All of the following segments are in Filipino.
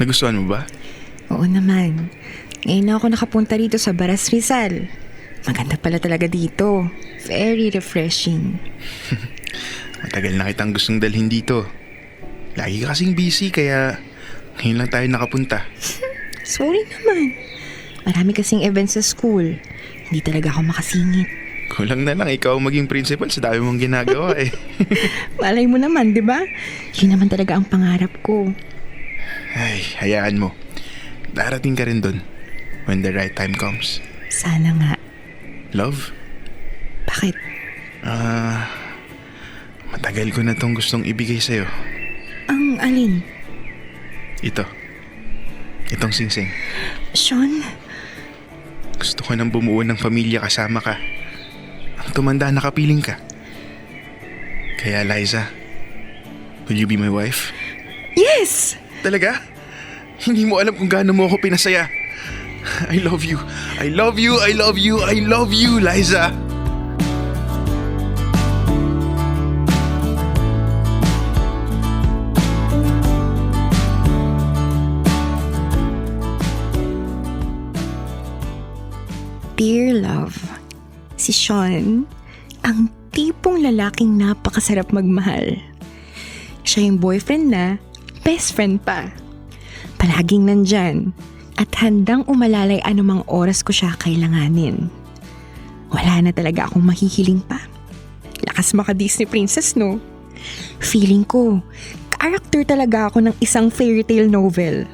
Nagustuhan mo ba? Oo naman. Ngayon na ako nakapunta dito sa Baras Rizal. Maganda pala talaga dito. Very refreshing. Matagal na kitang gustong dalhin dito. Lagi ka kasing busy kaya ngayon lang tayo nakapunta. Sorry naman. Marami kasing events sa school. Hindi talaga ako makasingit. Kulang na lang ikaw maging principal sa dami mong ginagawa eh. Malay mo naman, di ba? Yun naman talaga ang pangarap ko. Ay, hayaan mo. Darating ka rin dun when the right time comes. Sana nga. Love? Bakit? Matagal ko na tong gustong ibigay sa'yo. Ang alin? Itong singsing. Sean? Gusto ko nang bumuo ng pamilya kasama ka. Ang tumanda na kapiling ka. Kaya Liza, will you be my wife? Yes! Talaga? Hindi mo alam kung gaano mo ako pinasaya. I love you. I love you. I love you. I love you, Liza. Dear love, si Sean, ang tipong lalaking napakasarap magmahal. Siya yung boyfriend na, best friend pa. Palaging nandyan at handang umalalay anumang oras ko siya kailanganin. Wala na talaga akong mahihiling pa. Lakas maka Disney princess, no? Feeling ko, character talaga ako ng isang fairy tale novel.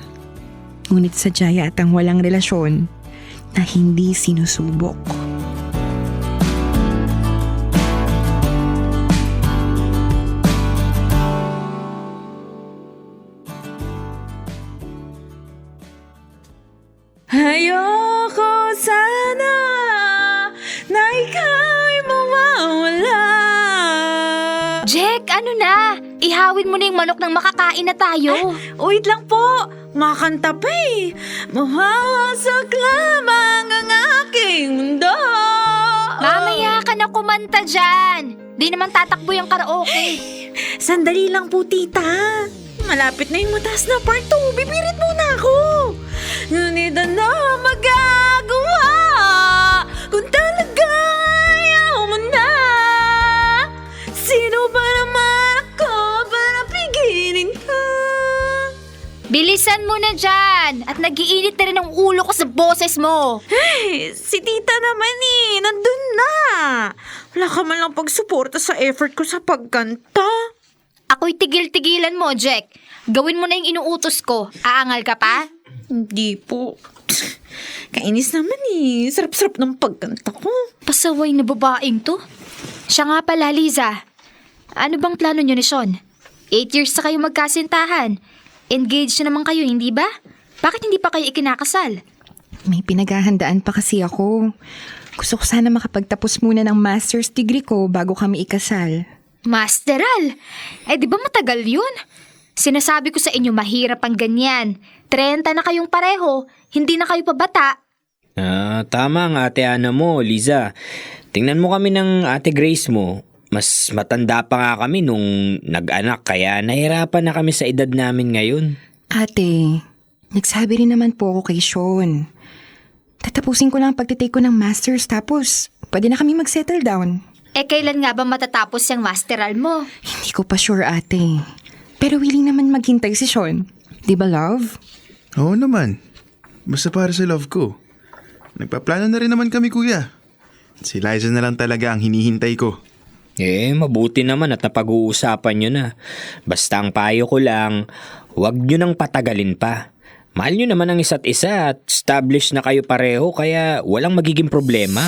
Ngunit sadya yatang walang relasyon na hindi sinusubok. Ayoko sana na ikaw'y mawawala. Jack, ano na? Ihawin mo na yung manok nang makakain na tayo. Wait lang po, makanta pa eh. Mawawasak lamang ang aking mundo. Mamaya ka na kumanta dyan. Di naman tatakbo yung karaoke. Sandali lang po, tita. Malapit na yung mataas na part 2. Bibirit muna ako. Ngunit ano magagawa kung talaga ayaw mo na? Sino ba naman ako para pigilin ka? Bilisan mo na dyan. At nag-iinit na rin ang ulo ko sa boses mo. Hey, si tita naman nandun na. Wala ka man lang pagsuporta sa effort ko sa pagkanta. Ako'y tigil-tigilan mo, Jack. Gawin mo na yung inuutos ko. Aangal ka pa? Hindi po. Kainis naman Sarap-sarap ng pagkanta ko. Pasaway na babaeng to. Siya nga pala, Liza. Ano bang plano nyo ni Sean? 8 years na kayo magkasintahan. Engaged na naman kayo, hindi ba? Bakit hindi pa kayo ikinakasal? May pinaghahandaan pa kasi ako. Gusto ko sana makapagtapos muna ng master's degree ko bago kami ikasal. Masteral? Di ba matagal yun? Sinasabi ko sa inyo mahirap ang ganyan. 30 na kayong pareho, hindi na kayo pa bata. Tama ang ate Ana mo, Liza. Tingnan mo kami ng ate Grace mo. Mas matanda pa nga kami nung nag-anak kaya nahirapan na kami sa edad namin ngayon. Ate, nagsabi rin naman po ako kay Sean. Tatapusin ko lang ang pagtitake ko ng master's tapos pwede na kami mag-settle down. Kailan nga ba matatapos yung masteral mo? Hindi ko pa sure, ate. Pero willing naman maghintay si Sean. Di ba, love? Oo naman. Basta para sa love ko. Nagpaplano na rin naman kami, kuya. Si Liza na lang talaga ang hinihintay ko. Mabuti naman at napag-uusapan nyo na. Basta ang payo ko lang, huwag nyo nang patagalin pa. Mahal nyo naman ang isa't isa at established na kayo pareho kaya walang magiging problema.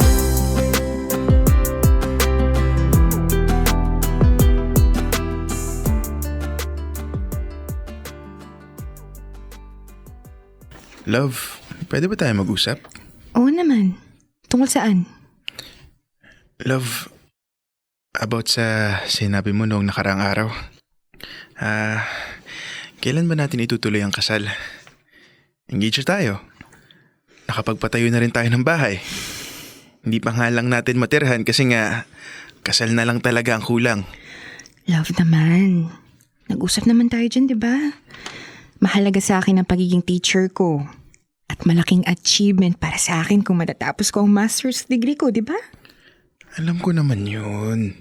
Love, pwede ba tayo mag-usap? Oo naman. Tungkol saan? Love, about sa sinabi mo noong nakaraang araw. Kailan ba natin itutuloy ang kasal? Engage tayo. Nakapagpatayo na rin tayo ng bahay. Hindi pa nga lang natin matirhan kasi nga kasal na lang talaga ang kulang. Love naman. Nag-usap naman tayo dyan, di ba? Mahalaga sa akin ang pagiging teacher ko. At malaking achievement para sa akin kung matatapos ko ang master's degree ko, di ba? Alam ko naman yun.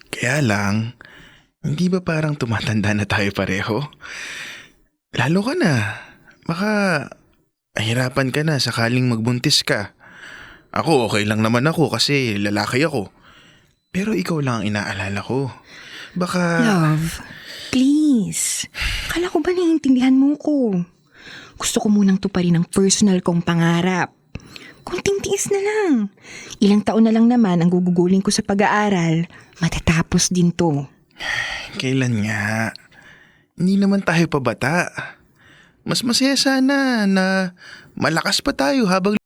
Kaya lang, hindi ba parang tumatanda na tayo pareho? Lalo ka na. Baka mahirapan ka na sakaling magbuntis ka. Ako okay lang naman ako kasi lalaki ako. Pero ikaw lang ang inaalala ko. Baka... Love, please. Kala ko ba naiintindihan mo ko? Gusto ko munang tuparin ang personal kong pangarap. Kunting tiis na lang. Ilang taon na lang naman ang gugugulin ko sa pag-aaral. Matatapos din to. Kailan nga? Hindi naman tayo pa bata. Mas masaya sana na malakas pa tayo habang...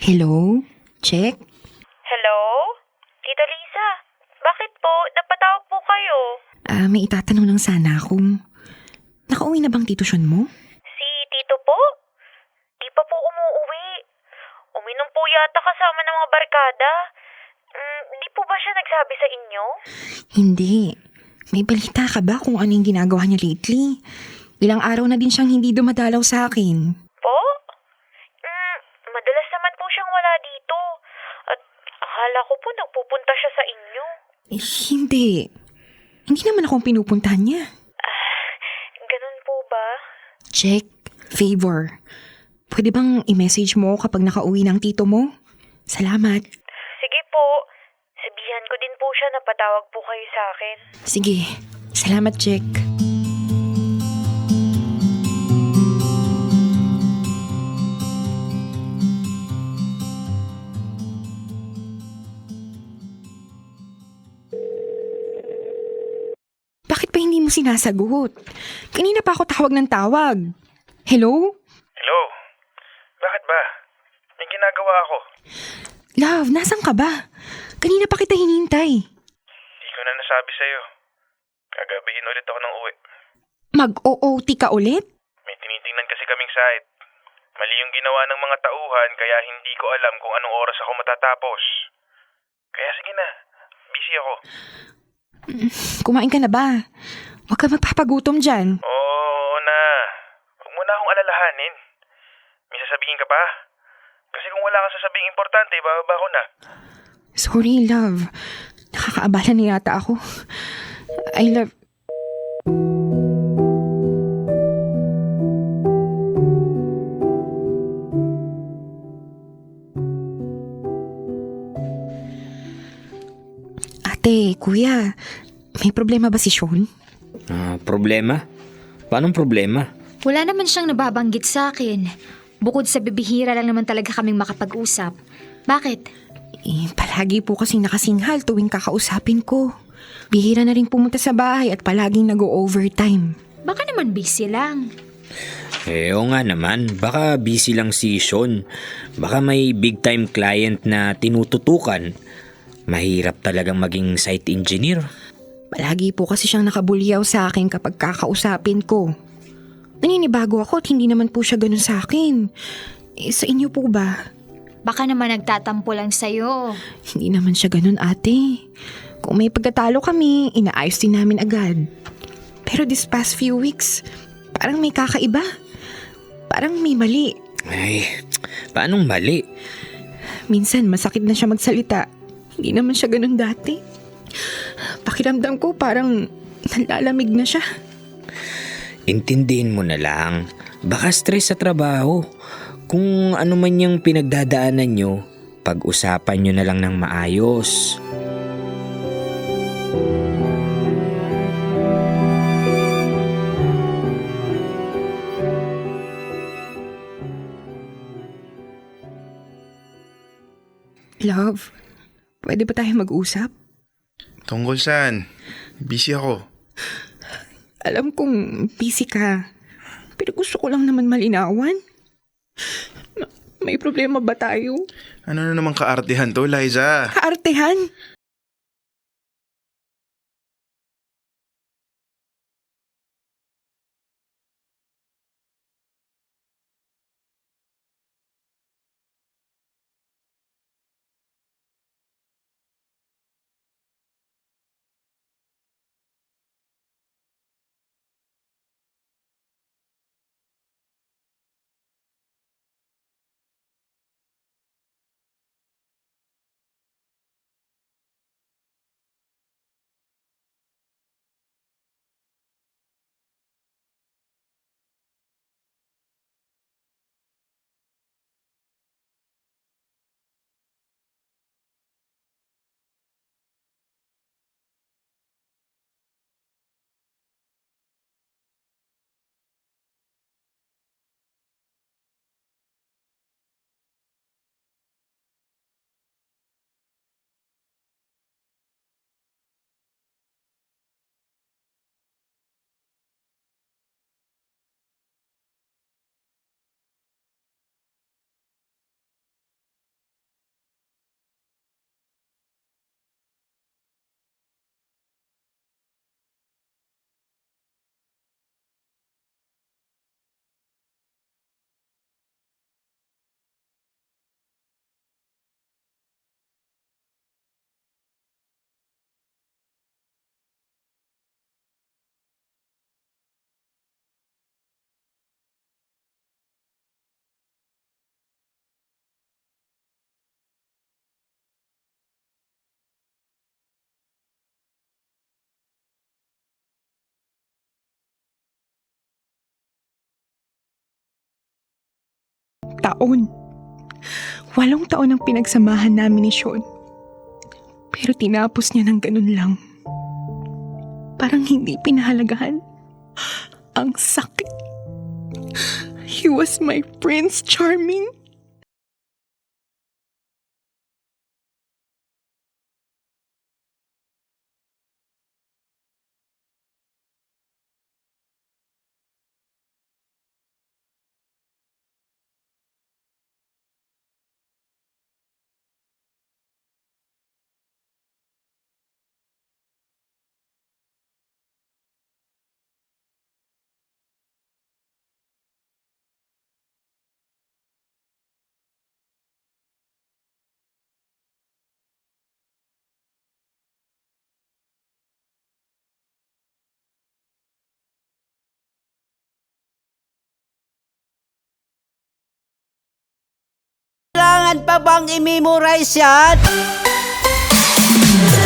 Hello? Check? Hello? Tita Lisa, bakit po? Napatawag po kayo. May itatanong lang sana ako. Nakauwi na bang tito Sean mo? Si Tito po? Di pa po umuuwi. Uminom po yata kasama ng mga barkada. Di po ba siya nagsabi sa inyo? Hindi. May balita ka ba kung ano yung ginagawa niya lately? Ilang araw na din siyang hindi dumadalaw sa akin. Po? Madalas naman po siyang wala dito. At akala ko po nagpupunta siya sa inyo. Hindi. Hindi naman akong pinupuntahan niya. Ganun po ba? Check. Favor. Pwede bang i-message mo kapag nakauwi ng tito mo? Salamat. Sige po. Sabihan ko din po siya na patawag po kayo sa akin. Sige. Salamat, Check. Bakit pa hindi mo sinasagot? Kanina pa ako tawag ng tawag. Hello? Hello? Bakit ba? May ginagawa ako. Love, nasan ka ba? Kanina pa kita hinintay. Hindi ko na nasabi sa'yo. Gagabihin ulit ako ng uwi. Mag-OOT ka ulit? May tinitingnan kasi kaming site. Mali yung ginawa ng mga tauhan kaya hindi ko alam kung anong oras ako matatapos. Kaya sige na, busy ako. Kumain ka na ba? Huwag ka magpapagutom dyan. Oo na. Huwag mo na akong alalahanin. May sasabihin ka pa? Kasi kung wala kang sasabing importante, bababa ko na. Sorry, love. Nakakaabala na yata ako. I love... Ate, kuya, may problema ba si Sean? Problema? Paanong problema? Wala naman siyang nababanggit sa akin. Bukod sa bibihira lang naman talaga kaming makapag-usap. Bakit? Palagi po kasing nakasinghal tuwing kakausapin ko. Bihira na rin pumunta sa bahay at palaging nag-overtime. Baka naman busy lang. Oo nga naman, baka busy lang si Sean. Baka may big time client na tinututukan. Mahirap talagang maging site engineer. Palagi po kasi siyang nakabulyaw sa akin kapag kakausapin ko. Naninibago ako at hindi naman po siya ganun sa akin. Sa inyo po ba? Baka naman nagtatampo lang sa'yo. Hindi naman siya ganun, ate. Kung may pagkatalo kami, inaayos din namin agad. Pero this past few weeks, parang may kakaiba. Parang may mali. Ay, paanong mali? Minsan masakit na siya magsalita. Hindi naman siya ganun dati. Pakiramdam ko parang nalalamig na siya. Intindihin mo na lang. Baka stress sa trabaho. Kung ano man yung pinagdadaanan nyo, pag-usapan nyo na lang ng maayos. Love, pwede ba tayo mag-usap? Tungkol saan? Busy ako. Alam kong busy ka. Pero gusto ko lang naman malinawan. May problema ba tayo? Ano na naman kaartehan to, Liza? Kaartehan? Taon. 8 taon ang pinagsamahan namin ni Sean. Pero tinapos niya ng ganun lang. Parang hindi pinahalagahan. Ang sakit. He was my Prince Charming. Kailangan pa bang i-memorize yan?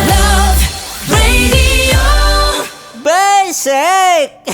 Love Radio. Basic!